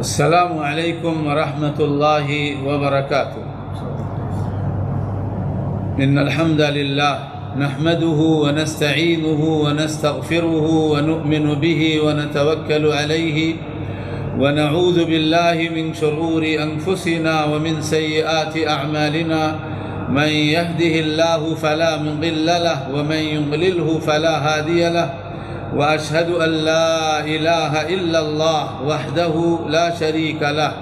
السلام علیکم ورحمۃ اللہ وبرکاتہ۔ ان الحمد للہ نحمده ونستعینه ونستغفره ونؤمن به ونتوکل علیہ ونعوذ باللہ من شرور انفسنا ومن سیئات اعمالنا من يهده الله فلا مضل له ومن يضلله فلا هادي له وأشهد أن لا إله إلا الله وحده لا شريك له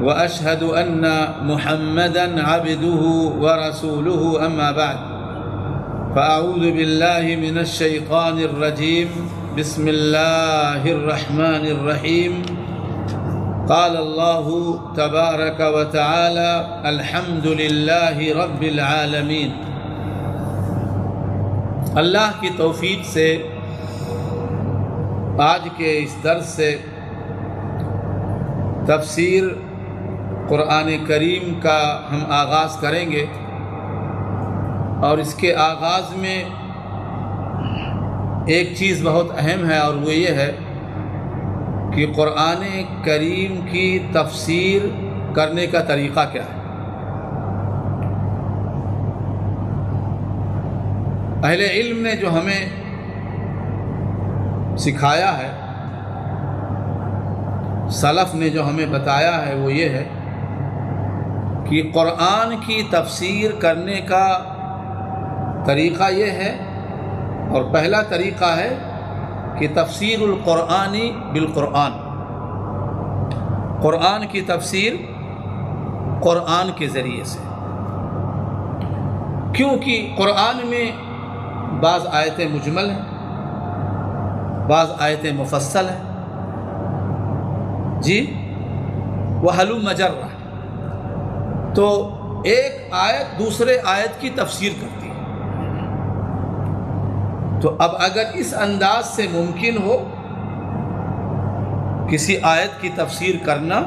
وأشهد أن محمدًا عبده ورسوله أما بعد فأعوذ بالله من الشيطان الرجيم بسم الله الرحمن الرحيم قال الله تبارك وتعالى الحمد لله رب العالمين۔ اللہ کی توفیق سے آج کے اس درس سے تفسیر قرآن کریم کا ہم آغاز کریں گے، اور اس کے آغاز میں ایک چیز بہت اہم ہے، اور وہ یہ ہے کہ قرآن کریم کی تفسیر کرنے کا طریقہ کیا ہے۔ اہل علم نے جو ہمیں سکھایا ہے، سلف نے جو ہمیں بتایا ہے، وہ یہ ہے کہ قرآن کی تفسیر کرنے کا طریقہ یہ ہے، اور پہلا طریقہ ہے کہ تفسیر القرآن بالقرآن، قرآن کی تفسیر قرآن کے ذریعے سے، کیونکہ قرآن میں بعض آیتیں مجمل ہیں، بعض آیتیں مفصل ہیں، جی وحلم جرہ، تو ایک آیت دوسرے آیت کی تفسیر کرتی ہے۔ تو اب اگر اس انداز سے ممکن ہو کسی آیت کی تفسیر کرنا،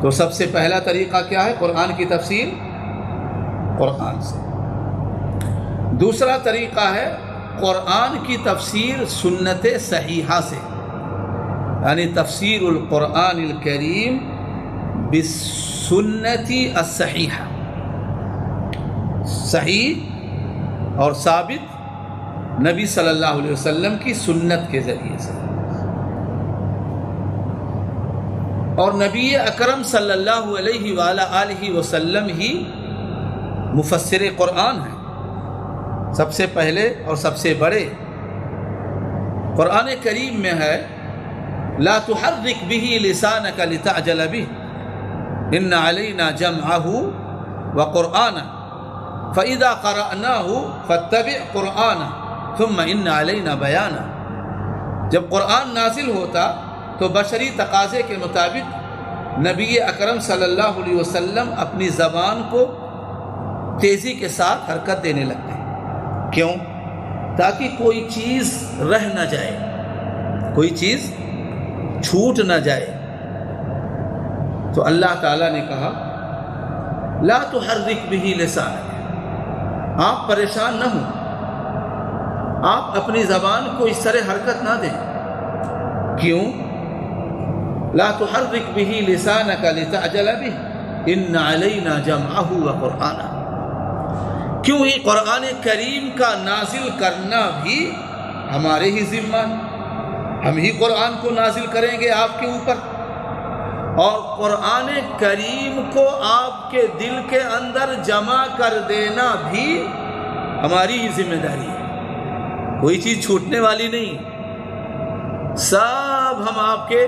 تو سب سے پہلا طریقہ کیا ہے؟ قرآن کی تفسیر قرآن سے۔ دوسرا طریقہ ہے قرآن کی تفسیر سنت صحیحہ سے، یعنی تفسیر القرآن الکریم بالسنت الصحیحہ، صحیح اور ثابت نبی صلی اللہ علیہ وسلم کی سنت کے ذریعے سے، اور نبی اکرم صلی اللہ علیہ وآلہ وسلم ہی مفسر قرآن ہیں، سب سے پہلے اور سب سے بڑے۔ قرآن کریم میں ہے لا تحرک به لسانک لتعجل به ان علینا جمعہ وقرآنہ فاذا قرأناہ فاتبع قرآنہ ثم ان علینا بیانہ۔ جب قرآن نازل ہوتا تو بشری تقاضے کے مطابق نبی اکرم صلی اللہ علیہ وسلم اپنی زبان کو تیزی کے ساتھ حرکت دینے لگتے۔ کیوں؟ تاکہ کوئی چیز رہ نہ جائے، کوئی چیز چھوٹ نہ جائے۔ تو اللہ تعالیٰ نے کہا لا تحرک به لسانک، آپ پریشان نہ ہوں، آپ اپنی زبان کو اس طرح حرکت نہ دیں۔ کیوں؟ لا تحرک به لسانک لتعجل به ان علینا جمعہ وقرآنہ، کیوں ہی قرآن کریم کا نازل کرنا بھی ہمارے ہی ذمہ، ہم ہی قرآن کو نازل کریں گے آپ کے اوپر، اور قرآن کریم کو آپ کے دل کے اندر جمع کر دینا بھی ہماری ہی ذمہ داری ہے، کوئی چیز چھوٹنے والی نہیں، سب ہم آپ کے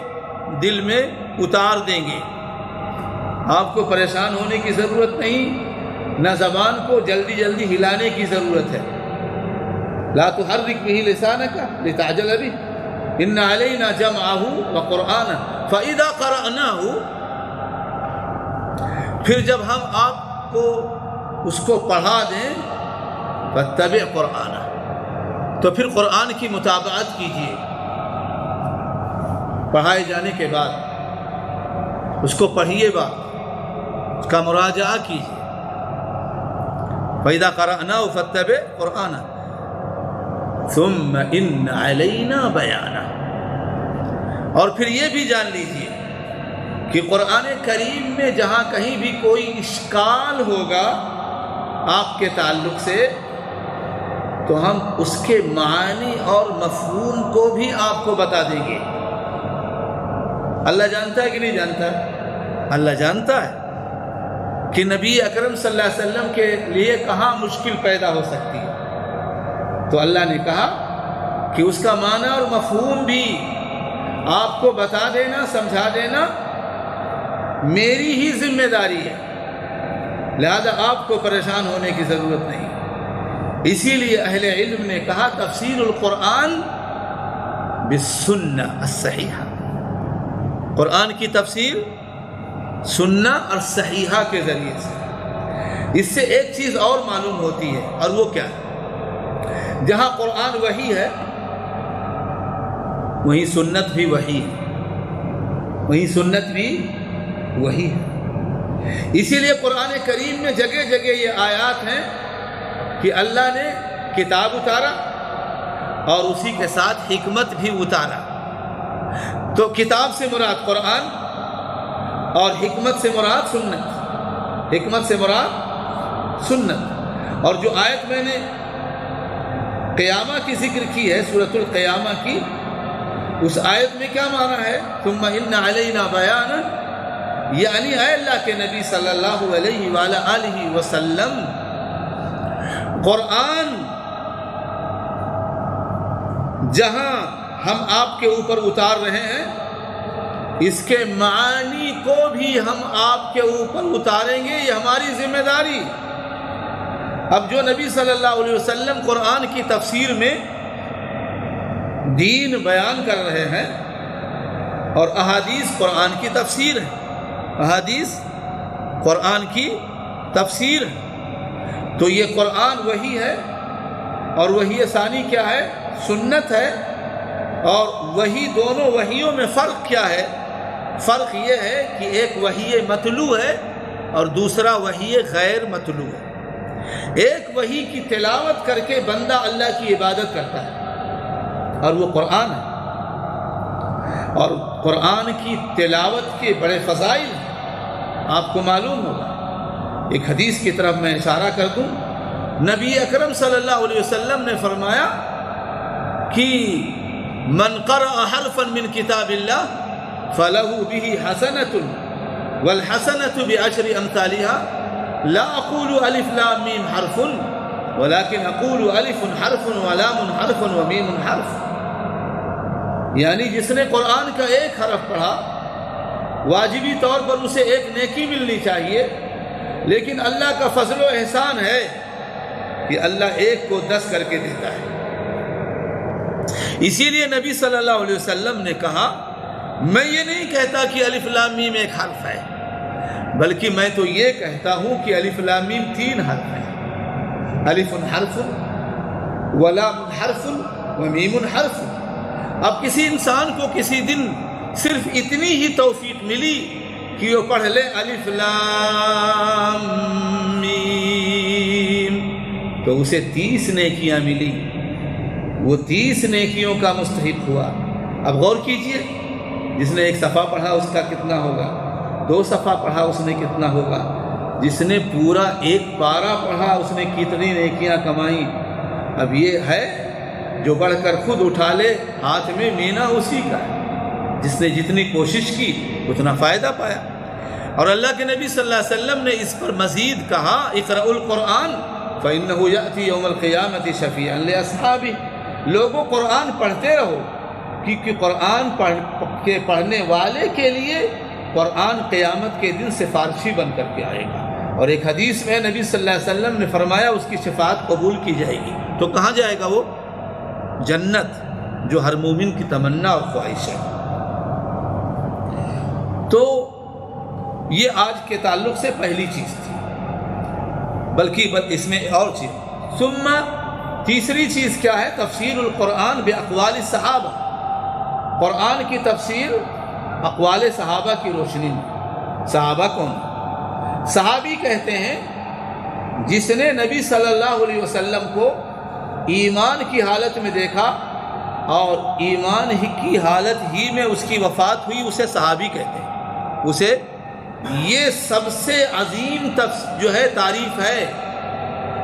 دل میں اتار دیں گے، آپ کو پریشان ہونے کی ضرورت نہیں، نہ زبان کو جلدی جلدی ہلانے کی ضرورت ہے۔ لا تحرک به لسانک لتعجل به ان علینا جمعہ وقرآنہ فاذا قرأناہ، پھر جب ہم آپ کو اس کو پڑھا دیں فاتبع قرآنہ، تو پھر قرآن کی متابعت کیجیے، پڑھائے جانے کے بعد اس کو پڑھیے با، اس کا مراجعہ کیجیے۔ فَإِذَا قَرَأْنَاهُ فَاتَّبِعْ قُرْآنَهُ ثُمَّ إِنَّ عَلَيْنَا بَيَانَهُ، اور پھر یہ بھی جان لیجئے کہ قرآن کریم میں جہاں کہیں بھی کوئی اشکال ہوگا آپ کے تعلق سے تو ہم اس کے معنی اور مفہوم کو بھی آپ کو بتا دیں گے۔ اللہ جانتا ہے کہ نہیں جانتا؟ اللہ جانتا ہے کہ نبی اکرم صلی اللہ علیہ وسلم کے لیے کہاں مشکل پیدا ہو سکتی ہے، تو اللہ نے کہا کہ اس کا معنی اور مفہوم بھی آپ کو بتا دینا، سمجھا دینا میری ہی ذمہ داری ہے، لہذا آپ کو پریشان ہونے کی ضرورت نہیں۔ اسی لیے اہل علم نے کہا تفسیر القرآن بالسنہ الصحیحہ، قرآن کی تفسیر سنہ اور صحیحہ کے ذریعے سے۔ اس سے ایک چیز اور معلوم ہوتی ہے، اور وہ کیا ہے؟ جہاں قرآن وحی ہے وہیں سنت بھی وحی ہے، وہیں سنت بھی وحی ہے۔ اسی لیے قرآن کریم میں جگہ جگہ یہ آیات ہیں کہ اللہ نے کتاب اتارا اور اسی کے ساتھ حکمت بھی اتارا۔ تو کتاب سے مراد قرآن اور حکمت سے مراد سنت، حکمت سے مراد سنت۔ اور جو آیت میں نے قیامہ کی ذکر کی ہے، سورۃ القیامہ کی، اس آیت میں کیا معنی ہے؟ ثم ان علینا بیانا، یعنی اے اللہ کے نبی صلی اللہ علیہ وآلہ وسلم، قرآن جہاں ہم آپ کے اوپر اتار رہے ہیں اس کے معانی کو بھی ہم آپ کے اوپر اتاریں گے، یہ ہماری ذمہ داری۔ اب جو نبی صلی اللہ علیہ وسلم قرآن کی تفسیر میں دین بیان کر رہے ہیں، اور احادیث قرآن کی تفسیر ہے، احادیث قرآن کی تفسیر ہے، تو یہ قرآن وحی ہے، اور وحی ثانی کیا ہے؟ سنت ہے۔ اور وحی، دونوں وحیوں میں فرق کیا ہے؟ فرق یہ ہے کہ ایک وحی متلو ہے اور دوسرا وحی غیر متلو ہے۔ ایک وحی کی تلاوت کر کے بندہ اللہ کی عبادت کرتا ہے اور وہ قرآن ہے، اور قرآن کی تلاوت کے بڑے فضائل ہیں، آپ کو معلوم ہوگا۔ ایک حدیث کی طرف میں اشارہ کر دوں، نبی اکرم صلی اللہ علیہ وسلم نے فرمایا کہ من قرأ حرفا من کتاب اللہ فلہ بہ حسنۃ والحسنۃ بعشر امثالها لا اقول الف لام میم حرف ولكن اقول الف حرف ولام حرف ومیم حرف، یعنی جس نے قرآن کا ایک حرف پڑھا واجبی طور پر اسے ایک نیکی ملنی چاہیے، لیکن اللہ کا فضل و احسان ہے کہ اللہ ایک کو 10 کر کے دیتا ہے۔ اسی لیے نبی صلی اللہ علیہ وسلم نے کہا میں یہ نہیں کہتا کہ الف لام میم ایک حرف ہے، بلکہ میں تو یہ کہتا ہوں کہ الف لام میم 3 حرف ہیں، الف حرف ولام حرف ومیم حرف۔ اب کسی انسان کو کسی دن صرف اتنی ہی توفیق ملی کہ وہ پڑھ لے الف لام میم، تو اسے 30 نیکیاں ملی، وہ 30 نیکیوں کا مستحق ہوا۔ اب غور کیجئے، جس نے 1 صفحہ پڑھا اس کا کتنا ہوگا، 2 صفحہ پڑھا اس نے کتنا ہوگا، جس نے پورا 1 پارہ پڑھا اس نے کتنی نیکیاں کمائیں۔ اب یہ ہے جو بڑھ کر خود اٹھا لے، ہاتھ میں مینا اسی کا ہے، جس نے جتنی کوشش کی اتنا فائدہ پایا۔ اور اللہ کے نبی صلی اللہ علیہ وسلم نے اس پر مزید کہا اقرأوا القرآن فإنه يأتي يوم القيامة شفيعا لأصحابه، لوگوں قرآن پڑھتے رہو، کیونکہ قرآن پڑھنے والے کے لیے قرآن قیامت کے دن سفارشی بن کر کے آئے گا۔ اور ایک حدیث میں نبی صلی اللہ علیہ وسلم نے فرمایا اس کی شفاعت قبول کی جائے گی، تو کہاں جائے گا وہ؟ جنت، جو ہر مومن کی تمنا اور خواہش ہے۔ تو یہ آج کے تعلق سے پہلی چیز تھی، بلکہ اس میں اور چیز۔ ثم تیسری چیز کیا ہے؟ تفسیر القرآن باقوال الصحابہ، قرآن کی تفسیر اقوال صحابہ کی روشنی میں۔ صحابہ کون؟ صحابی کہتے ہیں جس نے نبی صلی اللہ علیہ وسلم کو ایمان کی حالت میں دیکھا اور ایمان ہی کی حالت ہی میں اس کی وفات ہوئی، اسے صحابی کہتے ہیں۔ اسے یہ سب سے عظیم جو ہے تعریف ہے،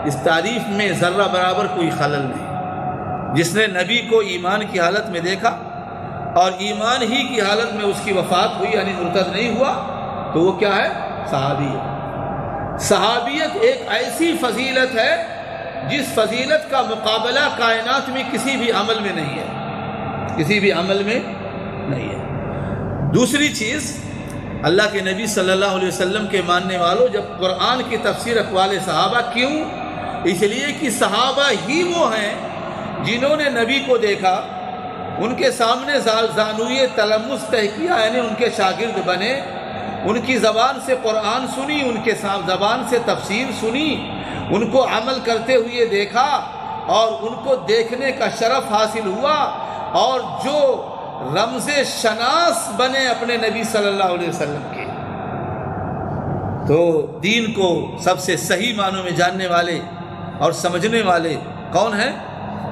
اس تعریف میں ذرہ برابر کوئی خلل نہیں۔ جس نے نبی کو ایمان کی حالت میں دیکھا اور ایمان ہی کی حالت میں اس کی وفات ہوئی، یعنی مرتد نہیں ہوا، تو وہ کیا ہے؟ صحابیت۔ صحابیت ایک ایسی فضیلت ہے جس فضیلت کا مقابلہ کائنات میں کسی بھی عمل میں نہیں ہے، کسی بھی عمل میں نہیں ہے۔ دوسری چیز، اللہ کے نبی صلی اللہ علیہ وسلم کے ماننے والوں، جب قرآن کی تفسیر اقوال صحابہ، کیوں؟ اس لیے کہ صحابہ ہی وہ ہیں جنہوں نے نبی کو دیکھا، ان کے سامنے زانوی تلمس طے کیا، یعنی ان کے شاگرد بنے، ان کی زبان سے قرآن سنی، ان کے زبان سے تفسیر سنی، ان کو عمل کرتے ہوئے دیکھا اور ان کو دیکھنے کا شرف حاصل ہوا، اور جو رمز شناس بنے اپنے نبی صلی اللہ علیہ وسلم کے۔ تو دین کو سب سے صحیح معنوں میں جاننے والے اور سمجھنے والے کون ہیں؟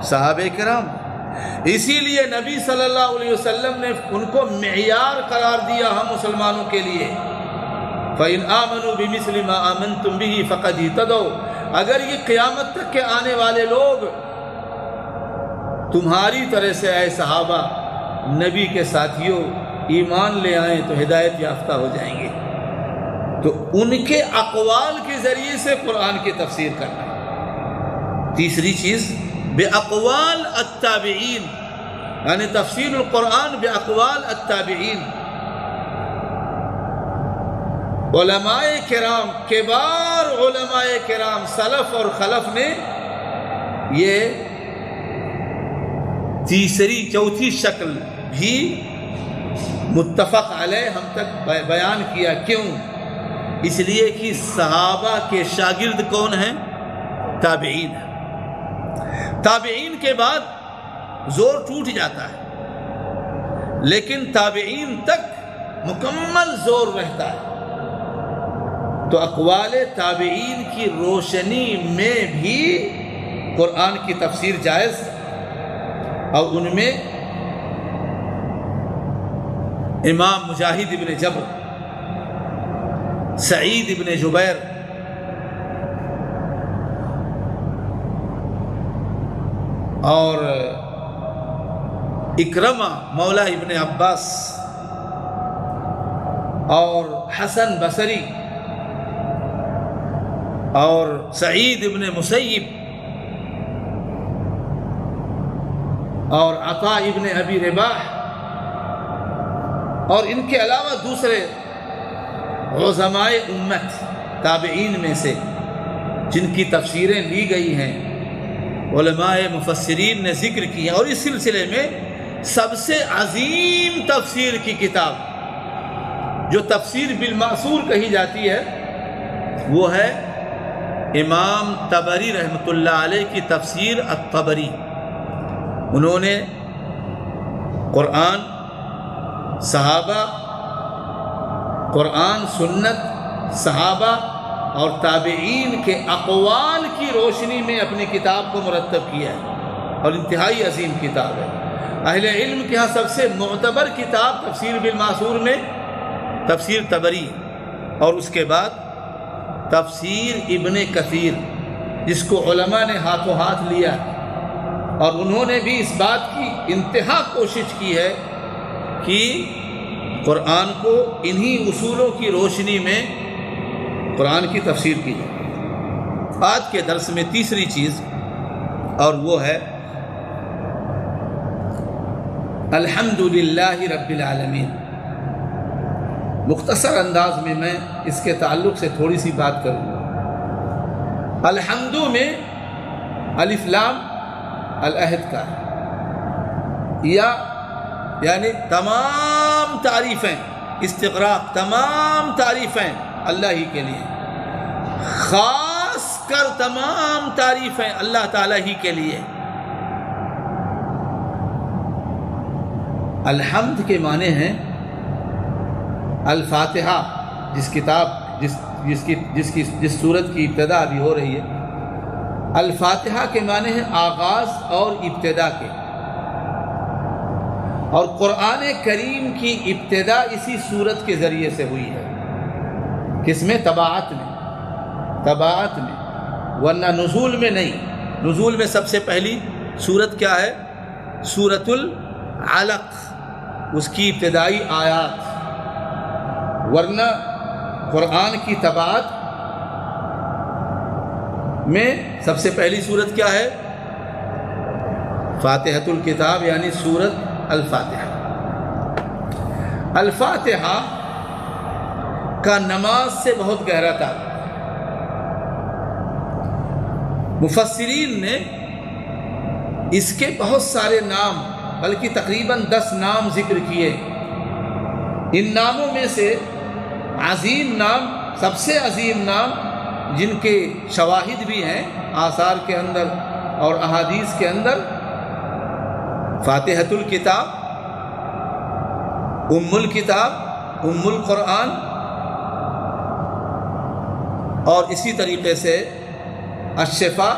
صحابہ کرام۔ اسی لیے نبی صلی اللہ علیہ وسلم نے ان کو معیار قرار دیا ہم مسلمانوں کے لیے۔ فَإِنْ آمَنُوا بِمِثْلِ مَا آمَنْتُمْ بِهِ فَقَدْ اهْتَدَوْا، اگر یہ قیامت تک کے آنے والے لوگ تمہاری طرح سے اے صحابہ نبی کے ساتھیوں ایمان لے آئیں تو ہدایت یافتہ ہو جائیں گے۔ تو ان کے اقوال کے ذریعے سے قرآن کی تفسیر کرنا۔ تیسری چیز، بِأَقْوَالِ التَّابِعِينَ، یعنی تفسیر القرآن بِأَقْوَالِ التَّابِعِينَ۔ علماء کرام، کبار علماء کرام سلف اور خلف نے یہ تیسری چوتھی شکل بھی متفق علیہ ہم تک بیان کیا۔ کیوں؟ اس لیے کہ صحابہ کے شاگرد کون ہیں؟ تابعین ہیں۔ تابعین کے بعد زور ٹوٹ جاتا ہے، لیکن تابعین تک مکمل زور رہتا ہے۔ تو اقوال تابعین کی روشنی میں بھی قرآن کی تفسیر جائز، اور ان میں امام مجاہد ابن جبر، سعید ابن جبیر، اور اکرمہ مولا ابن عباس، اور حسن بصری، اور سعید ابن مسیب، اور عطا ابن ابی رباح، اور ان کے علاوہ دوسرے عظماء امت تابعین میں سے جن کی تفسیریں لی گئی ہیں، علماء مفسرین نے ذکر کی ہیں۔ اور اس سلسلے میں سب سے عظیم تفسیر کی کتاب جو تفسیر بالمأثور کہی جاتی ہے، وہ ہے امام طبری رحمۃ اللہ علیہ کی تفسیر الطبری۔ انہوں نے قرآن، صحابہ، قرآن سنت، صحابہ اور تابعین کے اقوال کی روشنی میں اپنی کتاب کو مرتب کیا ہے، اور انتہائی عظیم کتاب ہے۔ اہل علم کے ہاں سب سے معتبر کتاب تفسیر بالمأثور میں تفسیر طبری، اور اس کے بعد تفسیر ابن کثیر، جس کو علماء نے ہاتھوں ہاتھ لیا، اور انہوں نے بھی اس بات کی انتہا کوشش کی ہے کہ قرآن کو انہی اصولوں کی روشنی میں قرآن کی تفسیر کی جائے۔ آج کے درس میں تیسری چیز، اور وہ ہے الحمدللہ رب العالمین۔ مختصر انداز میں میں اس کے تعلق سے تھوڑی سی بات کروں گا۔ الحمد میں الف لام العہد کا ہے، یعنی تمام تعریفیں، استغراق، تمام تعریفیں اللہ ہی کے لیے، خاص کر تمام تعریفیں اللہ تعالیٰ ہی کے لیے۔ الحمد کے معنی ہیں الفاتحہ، جس سورت کی ابتدا ابھی ہو رہی ہے۔ الفاتحہ کے معنی ہیں آغاز اور ابتدا کے، اور قرآن کریم کی ابتدا اسی سورت کے ذریعے سے ہوئی ہے. کس میں؟ تباعت میں، ورنہ نزول میں نہیں. نزول میں سب سے پہلی سورت کیا ہے؟ سورۃ العلق، اس کی ابتدائی آیات. ورنہ قرآن کی تباعت میں سب سے پہلی سورت کیا ہے؟ فاتحۃ الکتاب، یعنی سورت الفاتحہ. الفاتحہ کا نماز سے بہت گہرا تعلق. مفسرین نے اس کے بہت سارے نام، بلکہ تقریباً 10 نام ذکر کیے. ان ناموں میں سے عظیم نام، سب سے عظیم نام، جن کے شواہد بھی ہیں آثار کے اندر اور احادیث کے اندر، فاتحۃ الکتاب، ام الکتاب، ام القرآن، اور اسی طریقے سے الشفاء،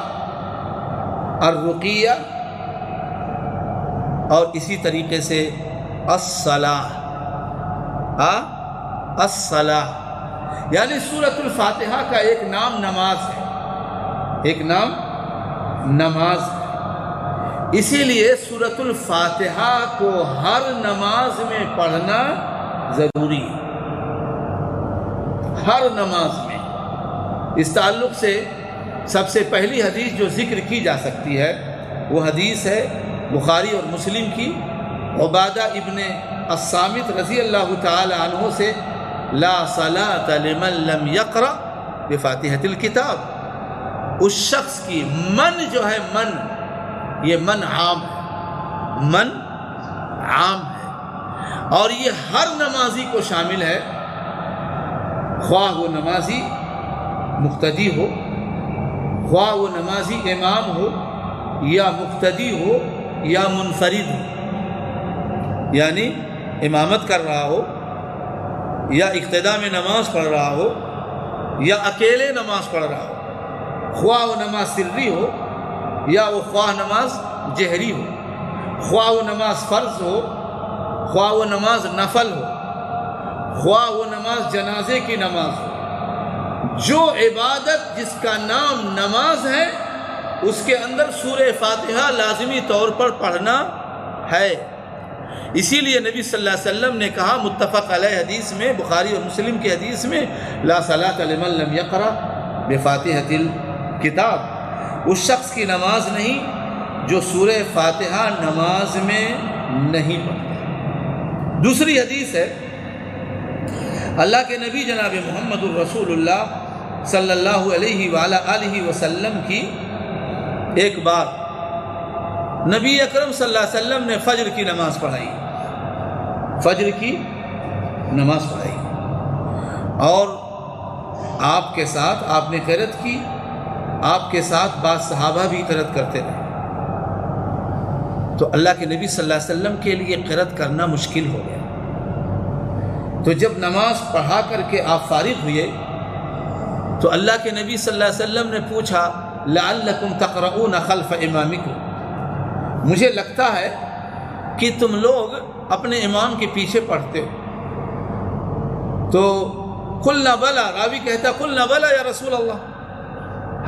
الرقیہ، اور اسی طریقے سے الصلاۃ. یعنی سورۃ الفاتحہ کا ایک نام نماز ہے، ایک نام نماز ہے. اسی لیے سورۃ الفاتحہ کو ہر نماز میں پڑھنا ضروری ہے، ہر نماز میں. اس تعلق سے سب سے پہلی حدیث جو ذکر کی جا سکتی ہے وہ حدیث ہے بخاری اور مسلم کی، عبادہ ابن الصامت رضی اللہ تعالی عنہ سے، لا صلاۃ لمن لم یقرأ بفاتحۃ الکتاب. اس شخص کی من جو ہے، من، یہ من عام ہے، من عام ہے، اور یہ ہر نمازی کو شامل ہے، خواہ وہ نمازی مقتدی ہو، خواہ وہ نمازی امام ہو یا مقتدی ہو یا منفرد ہو، یعنی امامت کر رہا ہو یا اقتداء میں نماز پڑھ رہا ہو یا اکیلے نماز پڑھ رہا ہو، خواہ وہ نماز سری ہو یا وہ خواہ نماز جہری ہو، خواہ وہ نماز فرض ہو، خواہ وہ نماز نفل ہو، خواہ وہ نماز جنازے کی نماز ہو. جو عبادت جس کا نام نماز ہے اس کے اندر سورہ فاتحہ لازمی طور پر پڑھنا ہے. اسی لیے نبی صلی اللہ علیہ وسلم نے کہا، متفق علیہ حدیث میں، بخاری اور مسلم کی حدیث میں، لا صلاۃ لمن لم یقرأ بفاتحۃ الکتاب. اس شخص کی نماز نہیں جو سورہ فاتحہ نماز میں نہیں پڑھتا. دوسری حدیث ہے اللہ کے نبی جناب محمد الرسول اللہ صلی اللہ علیہ وآلہ وسلم کی. ایک بار نبی اکرم صلی اللہ علیہ وسلم نے فجر کی نماز پڑھائی، فجر کی نماز پڑھائی، اور آپ کے ساتھ آپ نے قرأت کی، آپ کے ساتھ بعض صحابہ بھی قرأت کرتے رہے. تو اللہ کے نبی صلی اللہ علیہ وسلم کے لیے قرأت کرنا مشکل ہو گیا. تو جب نماز پڑھا کر کے آپ فارغ ہوئے تو اللہ کے نبی صلی اللہ علیہ وسلم نے پوچھا، لعلکم تقرؤون خلف امامکم، مجھے لگتا ہے کہ تم لوگ اپنے امام کے پیچھے پڑھتے ہو. تو قلنا بلا، راوی کہتا قلنا بلا یا رسول اللہ،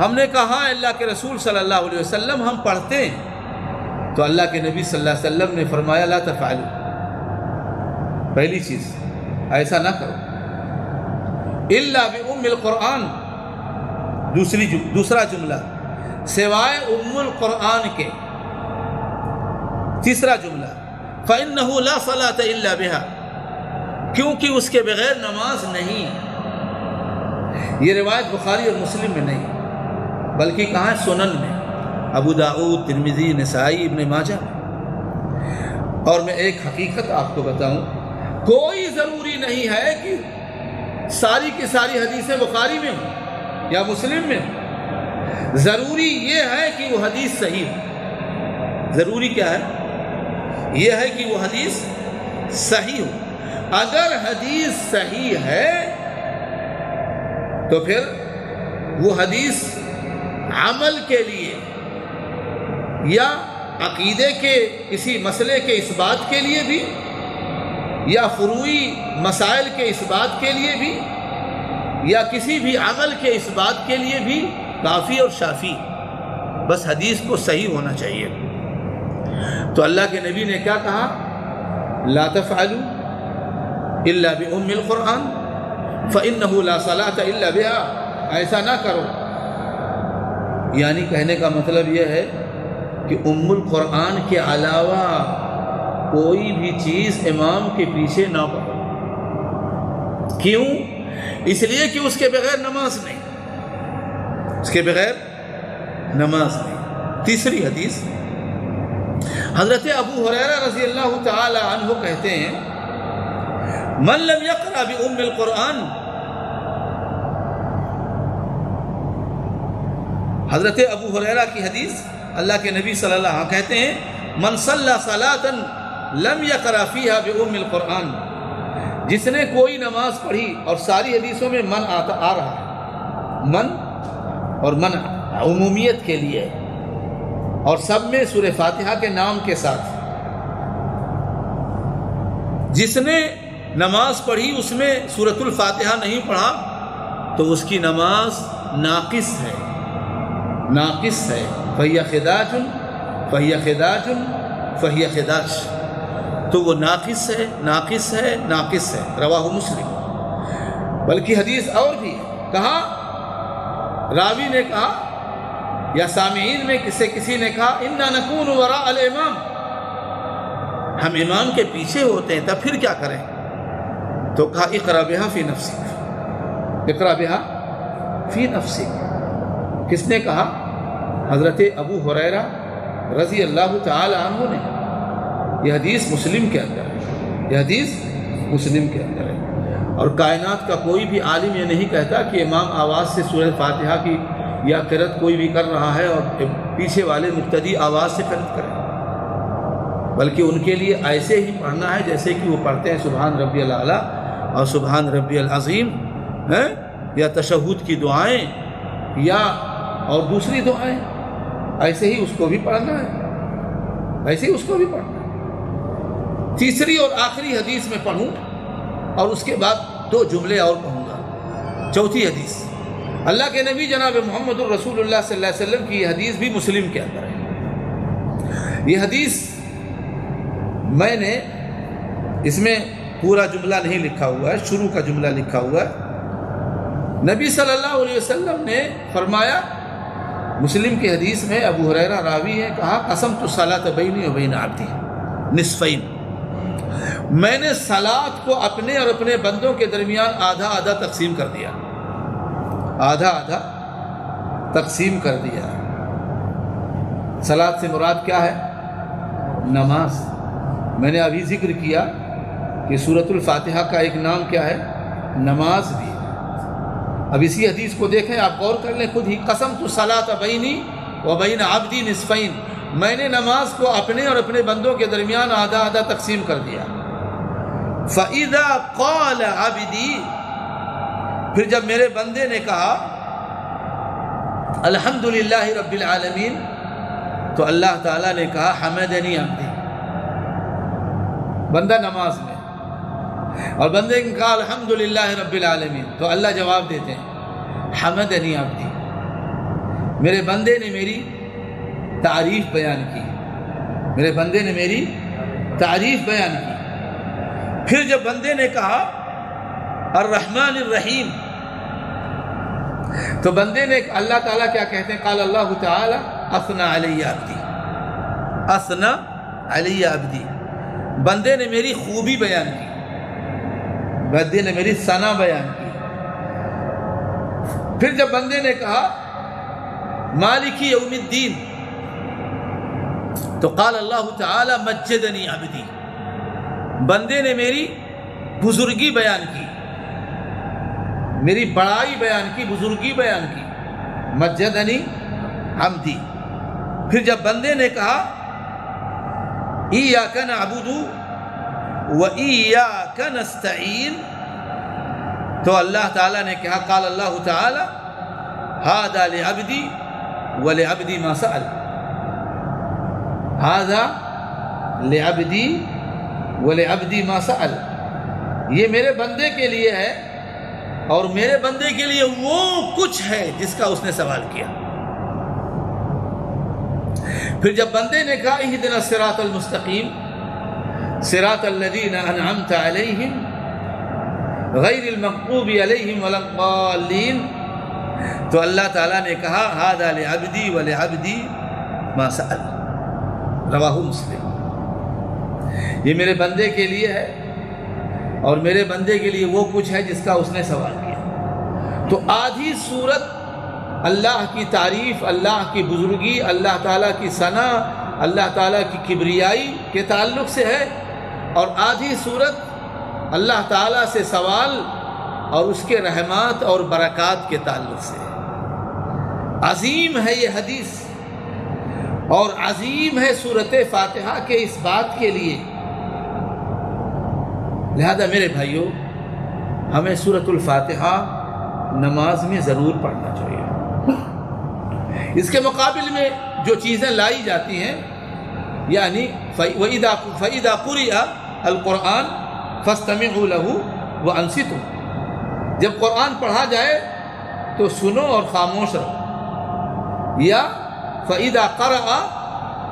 ہم نے کہا اللہ کے رسول صلی اللہ علیہ وسلم ہم پڑھتے ہیں. تو اللہ کے نبی صلی اللہ علیہ وسلم نے فرمایا، لا تفعلوا، پہلی چیز ایسا نہ کرو، الا بام القرآن، دوسرا جملہ سوائے ام القرآن کے. تیسرا جملہ فإنه لا صلاة الا بها، کیونکہ اس کے بغیر نماز نہیں. یہ روایت بخاری اور مسلم میں نہیں، بلکہ کہاں ہے؟ سنن میں، ابو داؤد، ترمذی، نسائی، ابن ماجہ میں. اور میں ایک حقیقت آپ کو بتاؤں، کوئی ضروری نہیں ہے کہ ساری کی ساری حدیثیں بخاری میں ہوں یا مسلم میں ہوں. ضروری یہ ہے کہ وہ حدیث صحیح ہو. ضروری کیا ہے؟ یہ ہے کہ وہ حدیث صحیح ہو. اگر حدیث صحیح ہے تو پھر وہ حدیث عمل کے لیے یا عقیدے کے کسی مسئلے کے اس بات کے لیے بھی یا فروعی مسائل کے اس بات کے لیے بھی یا کسی بھی عمل کے اس بات کے لیے بھی کافی اور شافی، بس حدیث کو صحیح ہونا چاہیے۔ تو اللہ کے نبی نے کیا کہا؟ لا تفعلوا الا بأم القرآن فإنه لا صلاة الا بها، ایسا نہ کرو۔ یعنی کہنے کا مطلب یہ ہے کہ ام القرآن کے علاوہ کوئی بھی چیز امام کے پیچھے نہ پڑھو۔ کیوں؟ اس لیے کہ اس کے بغیر نماز نہیں، اس کے بغیر نماز نہیں۔ تیسری حدیث، حضرت ابو ہریرہ رضی اللہ تعالی عنہ کہتے ہیں من لم یقرأ بأم القرآن، حضرت ابو ہریرہ کی حدیث، اللہ کے نبی صلی اللہ علیہ وسلم کہتے ہیں من صلی صلاة لم یقرأ فیہا بأم القرآن، جس نے کوئی نماز پڑھی، اور ساری حدیثوں میں من آ رہا ہے، من اور منع عمومیت کے لیے، اور سب میں سورہ فاتحہ کے نام کے ساتھ۔ جس نے نماز پڑھی اس میں سورۃ الفاتحہ نہیں پڑھا تو اس کی نماز ناقص ہے، ناقص ہے۔ فہی خداج فہی خداج فہی خداج، تو وہ ناقص ہے، ناقص ہے، ناقص ہے، رواہ مسلم۔ بلکہ حدیث اور بھی کہا، راوی نے کہا یا سامعین میں کسی نے کہا انا نکون وراء الامام، ہم امام کے پیچھے ہوتے ہیں، تب پھر کیا کریں؟ تو کہا اقرأ بها فی نفسک، اقرأ بها فی نفسک۔ کس نے کہا؟ حضرت ابو ہریرہ رضی اللہ تعالی عنہ نے۔ یہ حدیث مسلم کے اندر ہے، یہ حدیث مسلم کے اندر ہے۔ اور کائنات کا کوئی بھی عالم یہ نہیں کہتا کہ امام آواز سے سورہ فاتحہ کی یا قرأت کوئی بھی کر رہا ہے اور پیچھے والے مقتدی آواز سے قرأت کریں، بلکہ ان کے لیے ایسے ہی پڑھنا ہے جیسے کہ وہ پڑھتے ہیں سبحان ربی الاعلیٰ اور سبحان ربی العظیم، یا تشہد کی دعائیں یا اور دوسری دعائیں، ایسے ہی اس کو بھی پڑھنا ہے، ایسے ہی اس کو بھی پڑھنا ہے۔ تیسری اور آخری حدیث میں پڑھوں اور اس کے بعد 2 جملے اور کہوں گا۔ چوتھی حدیث، اللہ کے نبی جناب محمد الرسول اللہ صلی اللہ علیہ وسلم کی یہ حدیث بھی مسلم کے اندر ہے۔ یہ حدیث میں نے اس میں پورا جملہ نہیں لکھا ہوا ہے، شروع کا جملہ لکھا ہوا ہے۔ نبی صلی اللہ علیہ وسلم نے فرمایا، مسلم کی حدیث میں ابو ہریرہ راوی ہے، کہا قسمت الصلاۃ بینی و بین عبدی نصفین، میں نے صلاۃ کو اپنے اور اپنے بندوں کے درمیان آدھا آدھا تقسیم کر دیا، آدھا آدھا تقسیم کر دیا۔ صلاۃ سے مراد کیا ہے؟ نماز۔ میں نے ابھی ذکر کیا کہ سورۃ الفاتحہ کا ایک نام کیا ہے؟ نماز بھی۔ اب اسی حدیث کو دیکھیں، آپ غور کر لیں خود ہی، قسمت الصلاۃ بینی و بین عبدی نصفین، میں نے نماز کو اپنے اور اپنے بندوں کے درمیان آدھا آدھا تقسیم کر دیا۔ فَإِذَا قَالَ عَبْدِي، پھر جب میرے بندے نے کہا الحمدللہ رب العالمین، تو اللہ تعالیٰ نے کہا حمدنی عبدی، بندہ نماز میں، اور بندے نے کہا الحمدللہ رب العالمین، تو اللہ جواب دیتے ہیں حمدنی عبدی، میرے بندے نے میری تعریف بیان کی، میرے بندے نے میری تعریف بیان کی۔ پھر جب بندے نے کہا الرحمن الرحیم، تو بندے نے، اللہ تعالیٰ کیا کہتے ہیں؟ قال اللہ تعالی اثنى علی عبدی، اثنى علی عبدی، بندے نے میری خوبی بیان کی، بندے نے میری ثنا بیان کی۔ پھر جب بندے نے کہا مالکی یوم الدین، تو قال اللہ تعالی مجدنی عبدی، بندے نے میری بزرگی بیان کی، میری بڑائی بیان کی، بزرگی بیان کی، مجدنی عبدی۔ پھر جب بندے نے کہا ایاک نعبد و ایاک نستعین، تو اللہ تعالیٰ نے کہا قال اللہ تعالی ھذا لعبدی ولعبدی ما سأل، ھذا لعبدی ولعبدی ما سأل، یہ میرے بندے کے لیے ہے اور میرے بندے کے لیے وہ کچھ ہے جس کا اس نے سوال کیا۔ پھر جب بندے نے کہا اہدنا الصراط المستقیم صراط الذین انعمت علیہم غیر المغضوب علیہم ولا الضالین، تو اللہ تعالیٰ نے کہا ھذا لعبدی ولعبدی ما سأل، رواہ مسلم، یہ میرے بندے کے لیے ہے اور میرے بندے کے لیے وہ کچھ ہے جس کا اس نے سوال کیا۔ تو آدھی صورت اللہ کی تعریف، اللہ کی بزرگی، اللہ تعالیٰ کی ثنا، اللہ تعالیٰ کی کبریائی کے تعلق سے ہے، اور آدھی صورت اللہ تعالیٰ سے سوال اور اس کے رحمات اور برکات کے تعلق سے ہے۔ عظیم ہے یہ حدیث اور عظیم ہے سورۃ فاتحہ کے اس بات کے لیے، لہذا میرے بھائیوں ہمیں سورۃ الفاتحہ نماز میں ضرور پڑھنا چاہیے۔ اس کے مقابل میں جو چیزیں لائی جاتی ہیں، یعنی فَإِذَا قُرِئَ الْقُرْآنُ فَاسْتَمِعُوا لَهُ وَأَنصِتُوا، جب قرآن پڑھا جائے تو سنو اور خاموش رہو، یا فَإِذَا قَرَأَ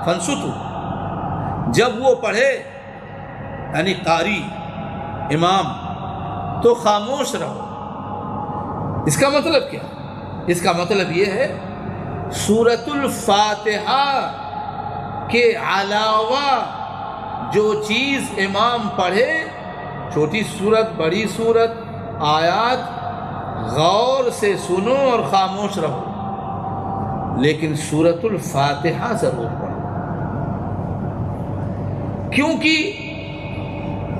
فَانصِتُوا، جب وہ پڑھے یعنی قاری امام تو خاموش رہو۔ اس کا مطلب کیا؟ اس کا مطلب یہ ہے سورۃ الفاتحہ کے علاوہ جو چیز امام پڑھے، چھوٹی صورت بڑی صورت آیات، غور سے سنو اور خاموش رہو، لیکن سورۃ الفاتحہ ضرور پڑھو، کیونکہ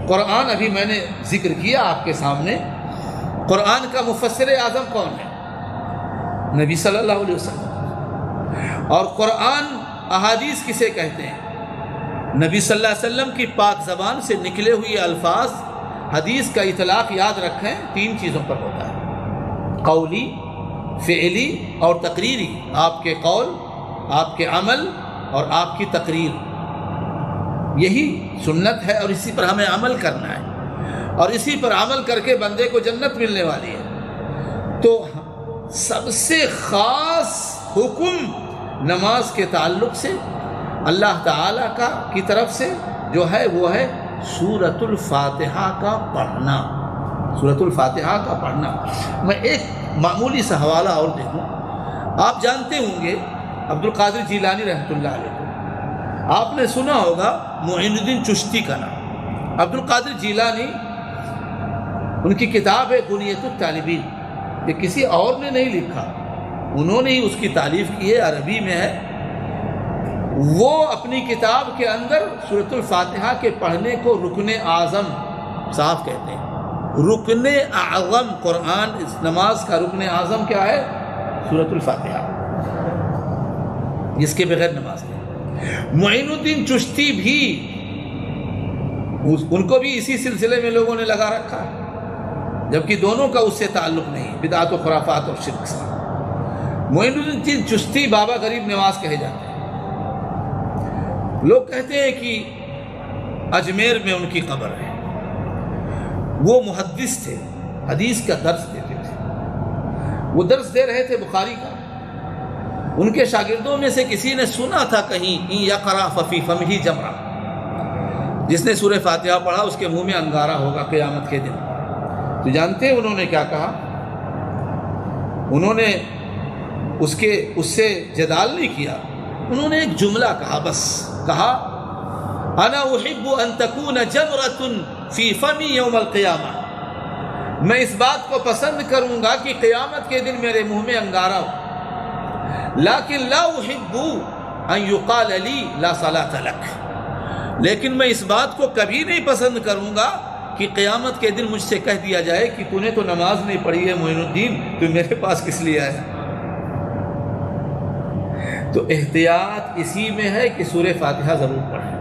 قرآن ابھی میں نے ذکر کیا آپ کے سامنے، قرآن کا مفسر اعظم کون ہے؟ نبی صلی اللہ علیہ وسلم۔ اور قرآن احادیث کسے کہتے ہیں؟ نبی صلی اللہ علیہ وسلم کی پاک زبان سے نکلے ہوئے الفاظ۔ حدیث کا اطلاق یاد رکھیں 3 چیزوں پر ہوتا ہے، قولی، فعلی اور تقریری، آپ کے قول، آپ کے عمل اور آپ کی تقریر، یہی سنت ہے اور اسی پر ہمیں عمل کرنا ہے، اور اسی پر عمل کر کے بندے کو جنت ملنے والی ہے۔ تو سب سے خاص حکم نماز کے تعلق سے اللہ تعالیٰ کی طرف سے جو ہے وہ ہے سورۃ الفاتحہ کا پڑھنا، سورۃ الفاتحہ کا پڑھنا۔ میں ایک معمولی سا حوالہ اور دے دوں، آپ جانتے ہوں گے عبد القادر جیلانی رحمۃ اللہ علیہ کو، آپ نے سنا ہوگا معین الدین چشتی کا نام۔ عبد القادر جیلانی، ان کی کتاب ہے غنیۃ الطالبین، یہ کسی اور نے نہیں لکھا، انہوں نے ہی اس کی تالیف کی ہے، عربی میں ہے۔ وہ اپنی کتاب کے اندر سورۃ الفاتحہ کے پڑھنے کو رکن اعظم صاحب کہتے ہیں۔ رکن اعظم، قرآن اس نماز کا رکن اعظم کیا ہے؟ سورۃ الفاتحہ، جس کے بغیر نماز نہیں۔ معین الدین چشتی بھی، ان کو بھی اسی سلسلے میں لوگوں نے لگا رکھا ہے، جبکہ دونوں کا اس سے تعلق نہیں، بدعت و خرافات اور شرک سے۔ معین الدین چشتی بابا غریب نواز کہے جاتے ہیں۔ لوگ کہتے ہیں کہ اجمیر میں ان کی قبر ہے۔ وہ محدث تھے، حدیث کا درس دیتے تھے، وہ درس دے رہے تھے بخاری کا۔ ان کے شاگردوں میں سے کسی نے سنا تھا کہیں ان یقرأ ففی فمہ جمرہ، جس نے سورہ فاتحہ پڑھا اس کے منہ میں انگارہ ہوگا قیامت کے دن۔ تو جانتے ہیں انہوں نے کیا کہا؟ انہوں نے اس سے جدال نہیں کیا، انہوں نے ایک جملہ کہا، بس کہا انا احب ان تکون جمرۃ فی فمی یوم القیامہ، میں اس بات کو پسند کروں گا کہ قیامت کے دن میرے منہ میں انگارہ ہو، لیکن لا احب ان یقال لی لا صلاۃ لک، لیکن میں اس بات کو کبھی نہیں پسند کروں گا کہ قیامت کے دن مجھ سے کہہ دیا جائے کہ تو نے تو نماز نہیں پڑھی ہے معین الدین، تو میرے پاس کس لیے آیا؟ تو احتیاط اسی میں ہے کہ سورہ فاتحہ ضرور پڑھیں،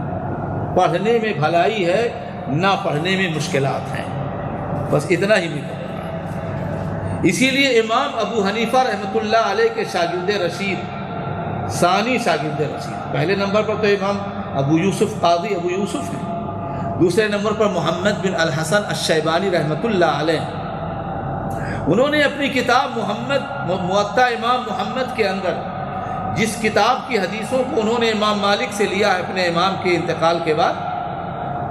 پڑھنے میں بھلائی ہے، نہ پڑھنے میں مشکلات ہیں، بس اتنا ہی بھی۔ اسی لیے امام ابو حنیفہ رحمۃ اللہ علیہ کے شاگرد رشید، ثانی شاگرد رشید، پہلے نمبر پر تو امام ابو یوسف قاضی ابو یوسف ہیں، دوسرے نمبر پر محمد بن الحسن الشیبانی رحمۃ اللہ علیہ، انہوں نے اپنی کتاب موطا امام محمد کے اندر جس کتاب کی حدیثوں کو انہوں نے امام مالک سے لیا ہے اپنے امام کے انتقال کے بعد،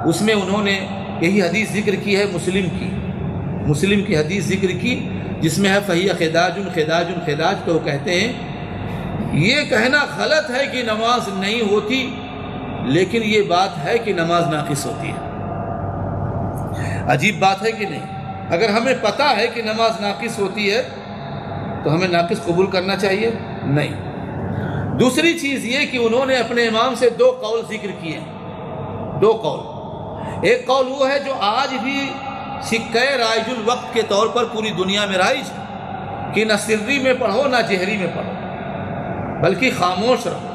اس میں انہوں نے یہی حدیث ذکر کی ہے، مسلم کی حدیث ذکر کی جس میں ہے فہی خداج خداج خداج، تو وہ کہتے ہیں یہ کہنا غلط ہے کہ نماز نہیں ہوتی، لیکن یہ بات ہے کہ نماز ناقص ہوتی ہے۔ عجیب بات ہے کہ نہیں؟ اگر ہمیں پتہ ہے کہ نماز ناقص ہوتی ہے تو ہمیں ناقص قبول کرنا چاہیے؟ نہیں۔ دوسری چیز یہ کہ انہوں نے اپنے امام سے 2 قول ذکر کیے، 2 قول۔ ایک قول وہ ہے جو آج بھی سکہ رائج الوقت کے طور پر پوری دنیا میں رائج ہے کہ نہ سری میں پڑھو نہ جہری میں پڑھو، بلکہ خاموش رہو۔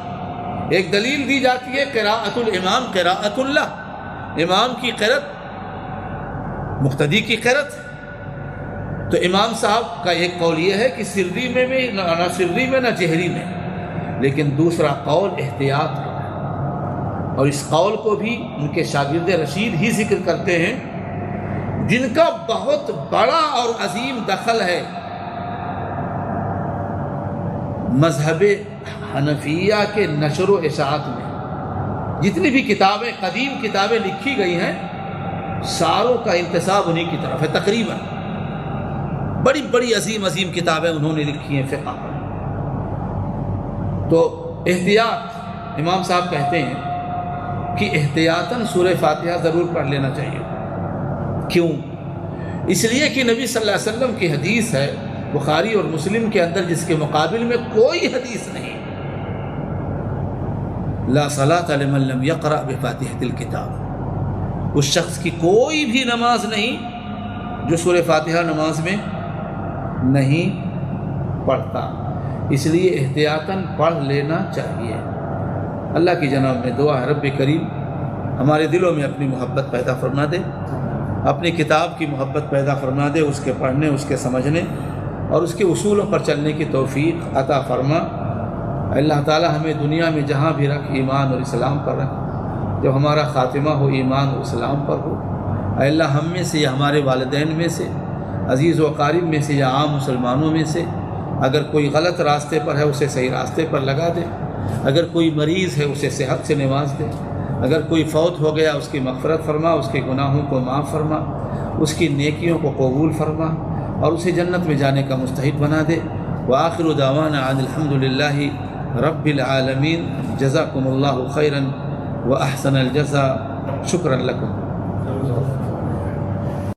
ایک دلیل دی جاتی ہے قراءۃ الامام قراءۃ اللہ، امام کی قرأت مقتدی کی قرأت، تو امام صاحب کا ایک قول یہ ہے کہ سری میں بھی نہ سری میں نہ جہری میں، لیکن دوسرا قول احتیاط کا ہے، اور اس قول کو بھی ان کے شاگرد رشید ہی ذکر کرتے ہیں جن کا بہت بڑا اور عظیم دخل ہے مذہب حنفیہ کے نشر و اشاعت میں۔ جتنی بھی کتابیں قدیم کتابیں لکھی گئی ہیں ساروں کا انتساب انہی کی طرف ہے تقریباً، بڑی بڑی عظیم کتابیں انہوں نے لکھی ہیں فقہ پر۔ تو احتیاط، امام صاحب کہتے ہیں کہ احتیاطاً سورہ فاتحہ ضرور پڑھ لینا چاہیے۔ کیوں؟ اس لیے کہ نبی صلی اللہ علیہ وسلم کی حدیث ہے بخاری اور مسلم کے اندر جس کے مقابل میں کوئی حدیث نہیں، لا صلاۃ لمن لم یقرأ بفاتحۃ الکتاب، اس شخص کی کوئی بھی نماز نہیں جو سورہ فاتحہ نماز میں نہیں پڑھتا، اس لیے احتیاطاً پڑھ لینا چاہیے۔ اللہ کی جناب میں دعا ہے رب کریم ہمارے دلوں میں اپنی محبت پیدا فرما دے، اپنی کتاب کی محبت پیدا فرما دے، اس کے پڑھنے، اس کے سمجھنے اور اس کے اصولوں پر چلنے کی توفیق عطا فرما۔ اللہ تعالی ہمیں دنیا میں جہاں بھی رکھ ایمان اور اسلام پر رکھ، جب ہمارا خاتمہ ہو ایمان اور اسلام پر ہو۔ اے اللہ ہم میں سے یا ہمارے والدین میں سے، عزیز و اقارب میں سے یا عام مسلمانوں میں سے اگر کوئی غلط راستے پر ہے اسے صحیح راستے پر لگا دے، اگر کوئی مریض ہے اسے صحت سے نواز دے، اگر کوئی فوت ہو گیا اس کی مغفرت فرما، اس کے گناہوں کو معاف فرما، اس کی نیکیوں کو قبول فرما اور اسے جنت میں جانے کا مستحق بنا دے۔ وآخر دعوانا عن الحمدللہ رب العالمین، جزاکم اللہ خیرا وأحسن الجزاء، شکرا لکم۔